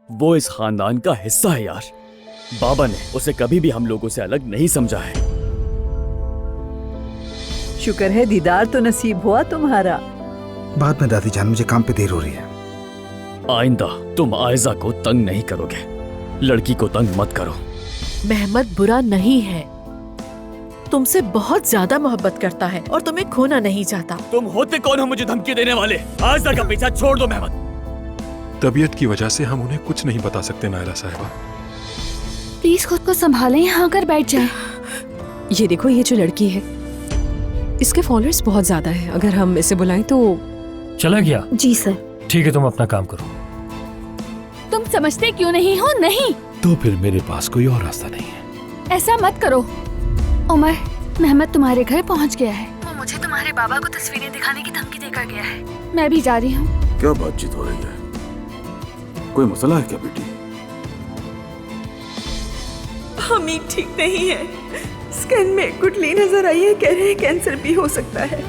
वो इस खानदान का हिस्सा है यार। बाबा ने उसे कभी भी हम लोगों से अलग नहीं समझा है। शुक्र है दीदार तो नसीब हुआ तुम्हारा। बाद में दादी जान, मुझे काम पे देर हो रही है। आइंदा तुम आयजा को तंग नहीं करोगे। लड़की को तंग मत करो। मेहमत बुरा नहीं है, तुमसे बहुत ज्यादा मोहब्बत करता है और तुम्हें खोना नहीं चाहता। तुम होते कौन हो मुझे धमकी देने वाले? आयजा का पीछा छोड़ दो मेहमत। तबीयत की वजह से हम उन्हें कुछ नहीं बता सकते नायला साहिबा। प्लीज खुद को संभालें, यहाँ आकर बैठ जाएं। ये देखो, ये जो लड़की है इसके फॉलोअर्स बहुत ज्यादा है। अगर हम इसे बुलाएं तो। चला गया? जी सर। ठीक है, तुम अपना काम करो। तुम समझते क्यों नहीं हो? नहीं तो फिर मेरे पास कोई और रास्ता नहीं है। ऐसा मत करो। उमर, मेहमत तुम्हारे घर पहुंच गया है। वो मुझे तुम्हारे बाबा को तस्वीरें दिखाने की धमकी देकर गया है। मैं भी जा रही हूँ। क्या बातचीत हो रही है? कोई मसला है क्या बेटी? हमीद ठीक नहीं है, स्कैन में गुठली नजर आई है, कह रहे हैं कैंसर भी हो सकता है।